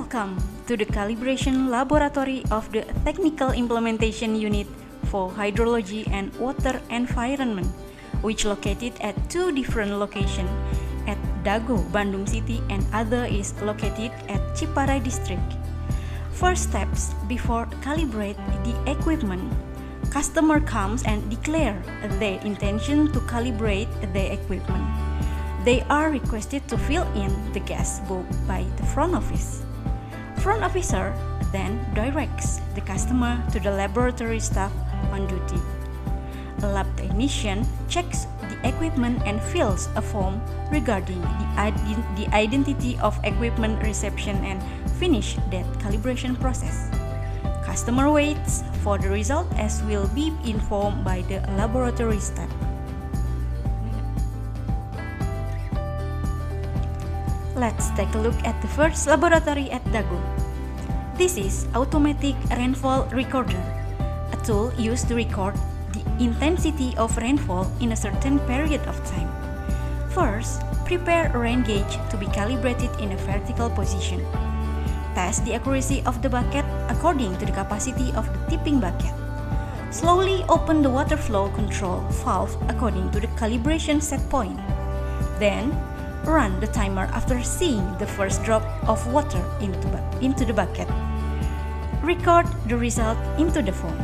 Welcome to the Calibration Laboratory of the Technical Implementation Unit for Hydrology and Water Environment, which located at two different locations, at Dago, Bandung City, and other is located at Ciparai District. First steps before calibrate the equipment. Customer comes and declare their intention to calibrate the equipment. They are requested to fill in the gas book by the front office. Front officer then directs the customer to the laboratory staff on duty. A lab technician checks the equipment and fills a form regarding the identity of equipment reception and finish that calibration process. Customer waits for the result as will be informed by the laboratory staff. Let's take a look at the first laboratory at Dago. This is automatic rainfall recorder, a tool used to record the intensity of rainfall in a certain period of time. First, prepare a rain gauge to be calibrated in a vertical position. Test the accuracy of the bucket according to the capacity of the tipping bucket. Slowly open the water flow control valve according to the calibration set point. Then, run the timer after seeing the first drop of water into the bucket. Record the result into the form.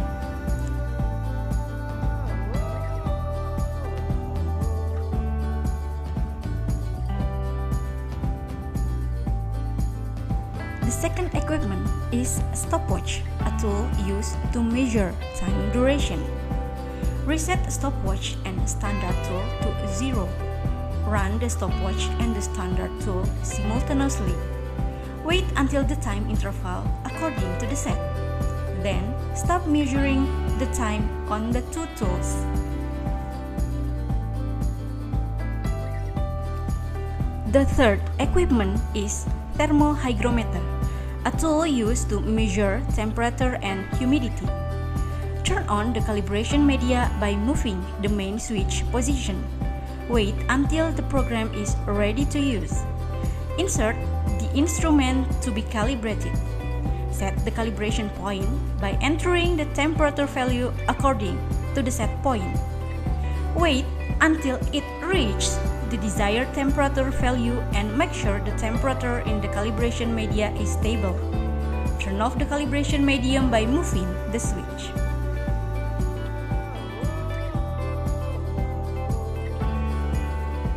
The second equipment is a stopwatch, a tool used to measure time duration. Reset stopwatch and standard tool to 0. Run the stopwatch and the standard tool simultaneously. Wait until the time interval according to the set. Then, stop measuring the time on the two tools. The third equipment is thermohygrometer, a tool used to measure temperature and humidity. Turn on the calibration media by moving the main switch position. Wait until the program is ready to use. Insert the instrument to be calibrated. Set the calibration point by entering the temperature value according to the set point. Wait until it reaches the desired temperature value and make sure the temperature in the calibration media is stable. Turn off the calibration medium by moving the switch.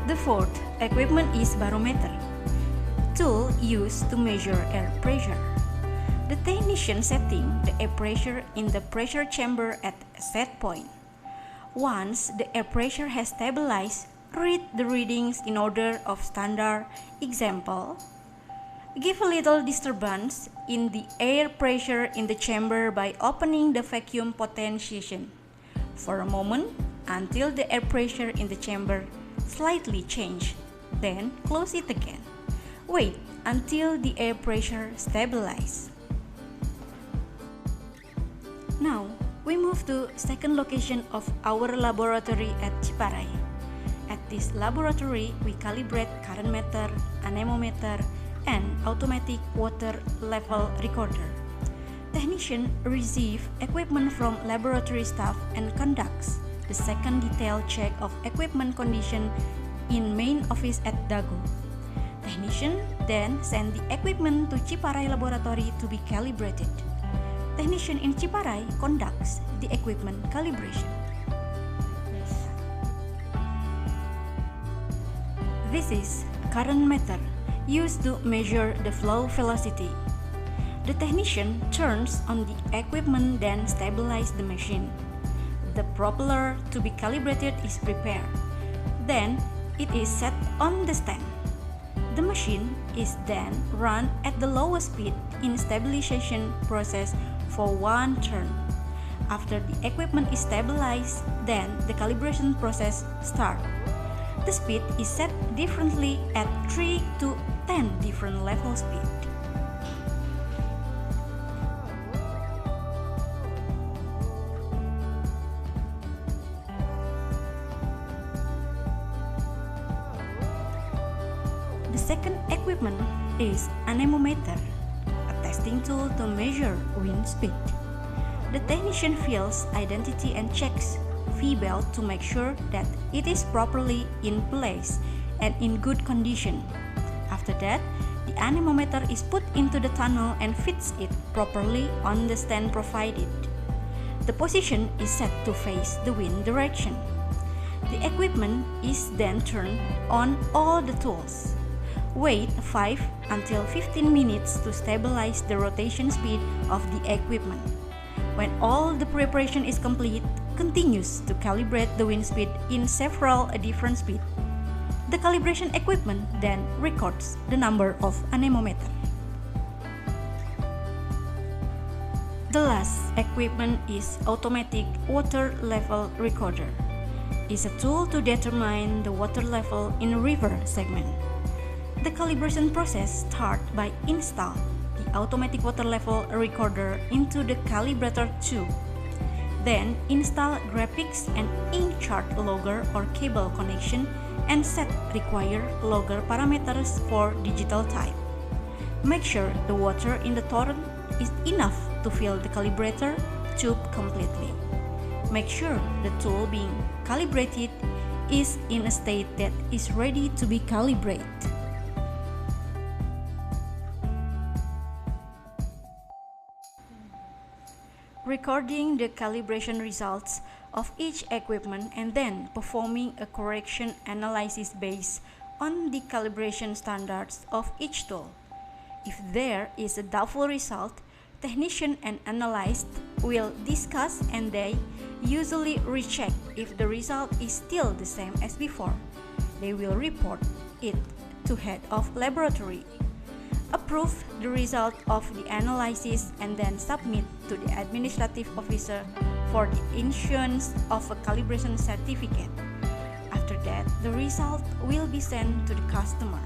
The fourth equipment is barometer, tool used to measure air pressure. The technician setting the air pressure in the pressure chamber at a set point. Once the air pressure has stabilized, read the readings in order of standard. Example, give a little disturbance in the air pressure in the chamber by opening the vacuum potentiation for a moment until the air pressure in the chamber slightly change, then close it again. Wait until the air pressure stabilizes. Now, we move to second location of our laboratory at Ciparai. At this laboratory, we calibrate current meter, anemometer, and automatic water level recorder. Technician receive equipment from laboratory staff and conducts the second detailed check of equipment condition in main office at Dago. Technician then send the equipment to Ciparai Laboratory to be calibrated. Technician in Ciparai conducts the equipment calibration. This is current meter used to measure the flow velocity. The technician turns on the equipment then stabilizes the machine. The propeller to be calibrated is prepared. Then, it is set on the stand. The machine is then run at the lowest speed in stabilization process for one turn. After the equipment is stabilized, then the calibration process starts. The speed is set differently at 3 to 10 different level speed. The second equipment is anemometer, testing tool to measure wind speed. The technician feels identity and checks V-belt to make sure that it is properly in place and in good condition. After that, the anemometer is put into the tunnel and fits it properly on the stand provided. The position is set to face the wind direction. The equipment is then turned on all the tools. Wait 5 until 15 minutes to stabilize the rotation speed of the equipment. When all the preparation is complete, continues to calibrate the wind speed in several different speeds. The calibration equipment then records the number of anemometer. The last equipment is automatic water level recorder. It's a tool to determine the water level in river segment. The calibration process starts by install the automatic water level recorder into the calibrator tube. Then install graphics and ink chart logger or cable connection and set required logger parameters for digital type. Make sure the water in the torrent is enough to fill the calibrator tube completely. Make sure the tool being calibrated is in a state that is ready to be calibrated. Recording the calibration results of each equipment and then performing a correction analysis based on the calibration standards of each tool. If there is a doubtful result, technician and analyst will discuss and they usually recheck if the result is still the same as before. They will report it to head of laboratory, approve the result of the analysis and then submit to the administrative officer for the issuance of a calibration certificate. After that, the result will be sent to the customer.